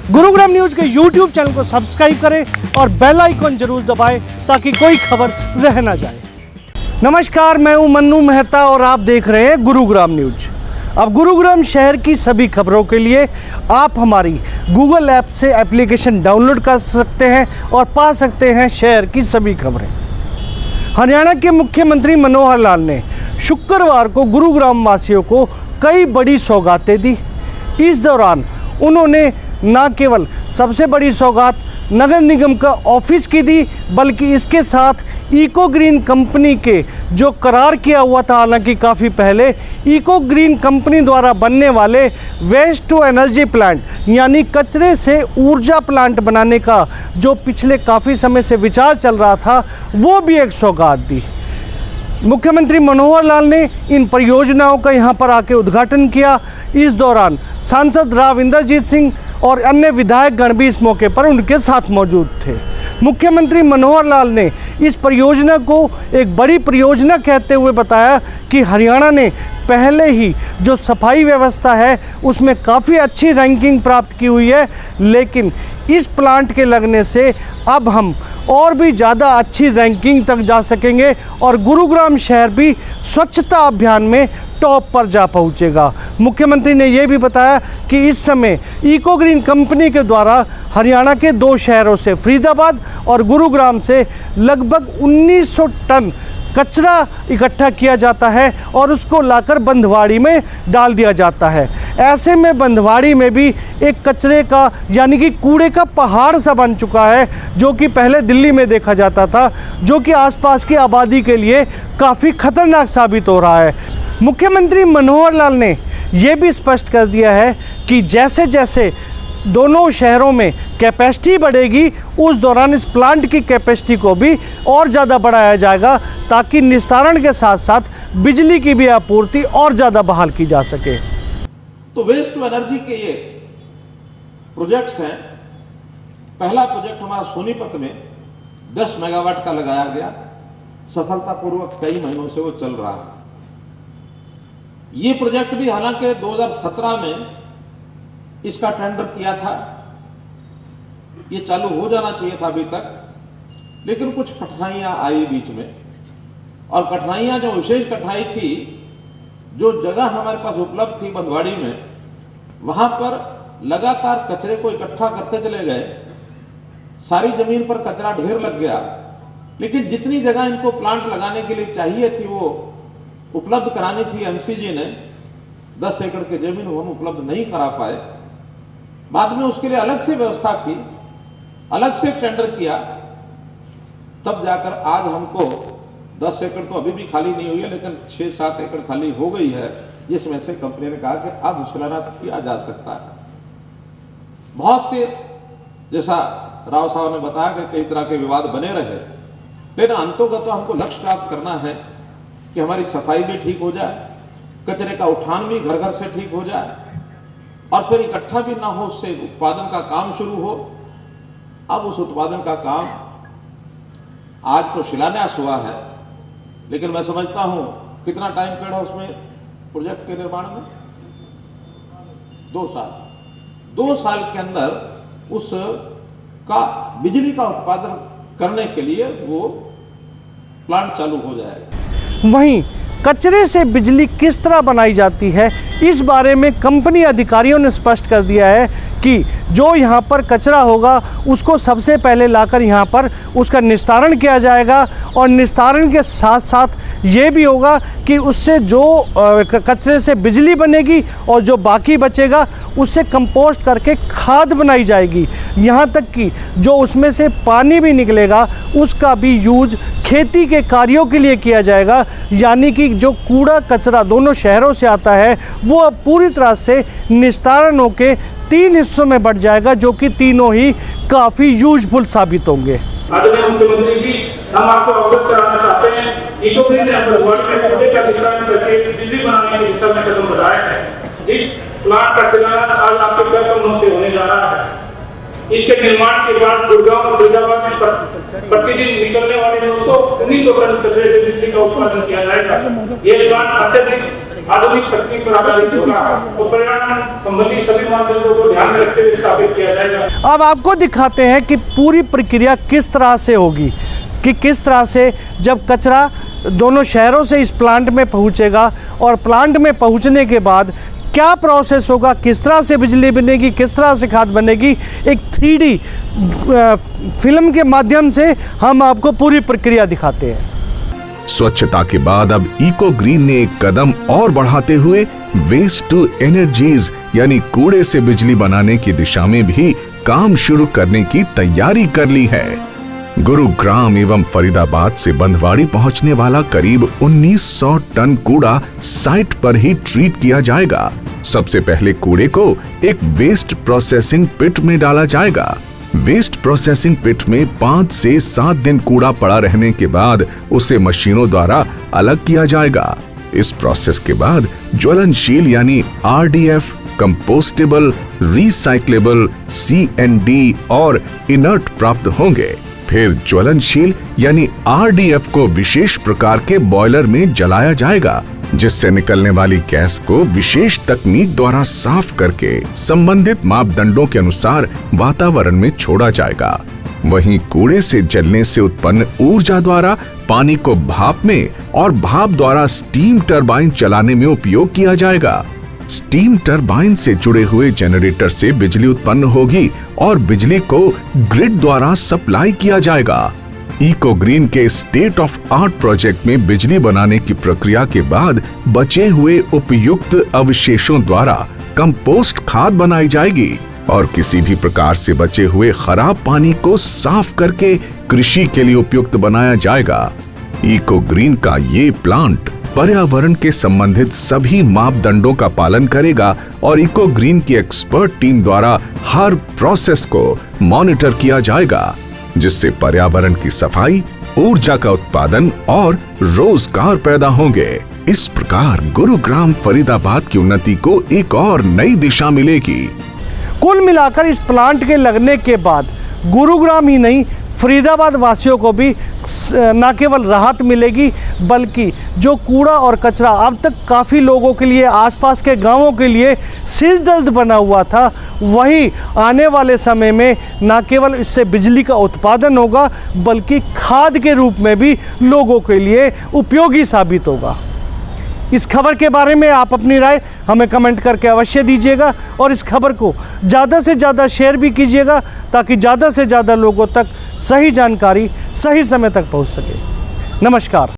Gurugram news के YouTube channel को subscribe करें और बेल आइकन जरूर दबाएं ताकि कोई खबर रह ना जाए। नमस्कार, मैं हूं मन्नू मेहता और आप देख रहे हैं गुरुग्राम न्यूज। अब गुरुग्राम शहर की सभी खबरों के लिए आप हमारी गूगल ऐप से एप्लीकेशन डाउनलोड कर सकते हैं और पा सकते हैं शहर की सभी खबरें। हरियाणा के मुख्यमंत्री मनोहर लाल ने शुक्रवार को गुरुग्राम वासियों को कई बड़ी सौगातें दी। इस दौरान उन्होंने न केवल सबसे बड़ी सौगात नगर निगम का ऑफिस की दी, बल्कि इसके साथ इको ग्रीन कंपनी के जो करार किया हुआ था, हालांकि काफ़ी पहले, इको ग्रीन कंपनी द्वारा बनने वाले वेस्ट टू एनर्जी प्लांट यानी कचरे से ऊर्जा प्लांट बनाने का जो पिछले काफ़ी समय से विचार चल रहा था, वो भी एक सौगात दी। मुख्यमंत्री मनोहर लाल ने इन परियोजनाओं का यहां पर आके उद्घाटन किया। इस दौरान सांसद राव इंद्रजीत सिंह और अन्य विधायकगण भी इस मौके पर उनके साथ मौजूद थे। मुख्यमंत्री मनोहर लाल ने इस परियोजना को एक बड़ी परियोजना कहते हुए बताया कि हरियाणा ने पहले ही जो सफाई व्यवस्था है उसमें काफ़ी अच्छी रैंकिंग प्राप्त की हुई है, लेकिन इस प्लांट के लगने से अब हम और भी ज़्यादा अच्छी रैंकिंग तक जा सकेंगे और गुरुग्राम शहर भी स्वच्छता अभियान में टॉप पर जा पहुंचेगा। मुख्यमंत्री ने यह भी बताया कि इस समय इको ग्रीन कंपनी के द्वारा हरियाणा के 2 शहरों से, फरीदाबाद और गुरुग्राम से, लगभग 1900 टन कचरा इकट्ठा किया जाता है और उसको लाकर बंधवाड़ी में डाल दिया जाता है। ऐसे में बंधवाड़ी में भी एक कचरे का यानी कि कूड़े का पहाड़ सा बन चुका है, जो कि पहले दिल्ली में देखा जाता था, जो कि आसपास की आबादी के लिए काफ़ी खतरनाक साबित हो रहा है। मुख्यमंत्री मनोहर लाल ने ये भी स्पष्ट कर दिया है कि जैसे जैसे दोनों शहरों में कैपेसिटी बढ़ेगी, उस दौरान इस प्लांट की कैपेसिटी को भी और ज़्यादा बढ़ाया जाएगा ताकि निस्तारण के साथ साथ बिजली की भी आपूर्ति और ज़्यादा बहाल की जा सके। तो वेस्ट टू एनर्जी के ये प्रोजेक्ट्स हैं। पहला प्रोजेक्ट हमारा सोनीपत में 10 मेगावाट का लगाया गया, सफलतापूर्वक कई महीनों से वो चल रहा है। ये प्रोजेक्ट भी हालांकि 2017 में इसका टेंडर किया था, ये चालू हो जाना चाहिए था अभी तक, लेकिन कुछ कठिनाइयां आई बीच में। और कठिनाइयां, जो विशेष कठिनाई थी, जो जगह हमारे पास उपलब्ध थी बंधवाड़ी में, वहां पर लगातार कचरे को इकट्ठा करते चले गए, सारी जमीन पर कचरा ढेर लग गया, लेकिन जितनी जगह इनको प्लांट लगाने के लिए चाहिए थी वो उपलब्ध करानी थी, एमसीजी ने 10 एकड़ की जमीन हम उपलब्ध नहीं करा पाए। बाद में उसके लिए अलग से व्यवस्था की, अलग से टेंडर किया, तब जाकर आज हमको 10 एकड़ तो अभी भी खाली नहीं हुई है, लेकिन 6-7 एकड़ खाली हो गई है, जिसमें से कंपनी ने कहा कि अब शिलान्यास किया जा सकता है। बहुत से, जैसा राव साहब ने बताया कि कई तरह के विवाद बने रहे, लेकिन अंतोगत तो हमको लक्ष्य प्राप्त करना है कि हमारी सफाई भी ठीक हो जाए, कचरे का उठान भी घर घर से ठीक हो जाए और फिर इकट्ठा भी ना हो, उससे उत्पादन का काम शुरू हो। अब उस उत्पादन का काम आज तो शिलान्यास हुआ है, लेकिन मैं समझता हूं कितना टाइम पड़ा उसमें प्रोजेक्ट के निर्माण में, 2 साल। 2 साल के अंदर उस का बिजली का उत्पादन करने के लिए वो प्लांट चालू हो जाएगा। वहीं कचरे से बिजली किस तरह बनाई जाती है, इस बारे में कंपनी अधिकारियों ने स्पष्ट कर दिया है कि जो यहाँ पर कचरा होगा उसको सबसे पहले लाकर यहाँ पर उसका निस्तारण किया जाएगा और निस्तारण के साथ साथ ये भी होगा कि उससे जो कचरे से बिजली बनेगी और जो बाकी बचेगा उससे कंपोस्ट करके खाद बनाई जाएगी। यहाँ तक कि जो उसमें से पानी भी निकलेगा उसका भी यूज खेती के कार्यों के लिए किया जाएगा, यानी कि जो कूड़ा कचरा दोनों शहरों से आता है वो अब पूरी तरह से निस्तारण होकर 3 हिस्सों में बढ़ जाएगा, जो कि तीनों ही काफ़ी यूजफुल साबित होंगे। आदरणीय मुख्यमंत्री जी, हम आपको अवगत कराना चाहते हैं, इको ग्रीन ने वर्ष में कूड़े का निस्तारण करके बिजली बनाने की दिशा में कदम बढ़ाए हैं। इस प्लांट का शिलान्यास आज आपके कार्यक्रमों से होने जा रहा है। इसके निर्माण के बाद गुड़गांव और फरीदाबाद में प्रतिदिन निकलने वाले 1900 टन कचरे से बिजली का उत्पादन किया जाएगा। ये प्लांट अत्यधिक आधुनिक तकनीक पर आधारित होगा और पर्यावरण संबंधी सभी मापदंडों को ध्यान में रखते हुए स्थापित किया जाएगा। अब आपको दिखाते हैं कि पूरी प्रक्रिया किस तरह से होगी, कि किस तरह से जब कचरा दोनों शहरों से इस प्लांट में पहुंचेगा और प्लांट में पहुंचने के बाद क्या प्रोसेस होगा, किस तरह से बिजली बनेगी, किस तरह से खाद बनेगी। एक 3D फिल्म के माध्यम से हम आपको पूरी प्रक्रिया दिखाते हैं। स्वच्छता के बाद अब इको ग्रीन ने एक कदम और बढ़ाते हुए वेस्ट टू एनर्जीज यानी कूड़े से बिजली बनाने की दिशा में भी काम शुरू करने की तैयारी कर ली है। गुरुग्राम एवं फरीदाबाद से बंधवाड़ी पहुंचने वाला करीब 1900 टन कूड़ा साइट पर ही ट्रीट किया जाएगा। सबसे पहले कूड़े को एक वेस्ट प्रोसेसिंग पिट में डाला जाएगा। वेस्ट प्रोसेसिंग पिट में 5 से 7 दिन कूड़ा पड़ा रहने के बाद उसे मशीनों द्वारा अलग किया जाएगा। इस प्रोसेस के बाद ज्वलनशील यानी RDF, कंपोस्टेबल, रिसाइक्लेबल, CND और इनर्ट प्राप्त होंगे। फिर ज्वलनशील यानी RDF को विशेष प्रकार के बॉयलर में जलाया जाएगा, जिससे निकलने वाली गैस को विशेष तकनीक द्वारा साफ करके संबंधित मापदंडों के अनुसार वातावरण में छोड़ा जाएगा। वहीं कूड़े से जलने से उत्पन्न ऊर्जा द्वारा पानी को भाप में और भाप द्वारा स्टीम टरबाइन चलाने में उपयोग किया जाएगा। स्टीम टरबाइन से जुड़े हुए जनरेटर से बिजली उत्पन्न होगी और बिजली को ग्रिड द्वारा सप्लाई किया जाएगा। इको ग्रीन के स्टेट ऑफ आर्ट प्रोजेक्ट में बिजली बनाने की प्रक्रिया के बाद बचे हुए उपयुक्त अवशेषों द्वारा कंपोस्ट खाद बनाई जाएगी और किसी भी प्रकार से बचे हुए खराब पानी को साफ करके कृषि के लिए उपयुक्त बनाया जाएगा। इको ग्रीन का ये प्लांट पर्यावरण के संबंधित सभी मापदंडों का पालन करेगा और इको ग्रीन की एक्सपर्ट टीम द्वारा हर प्रोसेस को मॉनिटर किया जाएगा, जिससे पर्यावरण की सफाई, ऊर्जा का उत्पादन और रोजगार पैदा होंगे। इस प्रकार गुरुग्राम फरीदाबाद की उन्नति को एक और नई दिशा मिलेगी। कुल मिलाकर इस प्लांट के लगने के बाद गुरुग्राम ही नहीं, फरीदाबाद वासियों को भी न केवल राहत मिलेगी, बल्कि जो कूड़ा और कचरा अब तक काफ़ी लोगों के लिए, आसपास के गांवों के लिए सिर दर्द बना हुआ था, वही आने वाले समय में न केवल इससे बिजली का उत्पादन होगा, बल्कि खाद के रूप में भी लोगों के लिए उपयोगी साबित होगा। इस खबर के बारे में आप अपनी राय हमें कमेंट करके अवश्य दीजिएगा और इस खबर को ज़्यादा से ज़्यादा शेयर भी कीजिएगा, ताकि ज़्यादा से ज़्यादा लोगों तक सही जानकारी सही समय तक पहुंच सके। नमस्कार।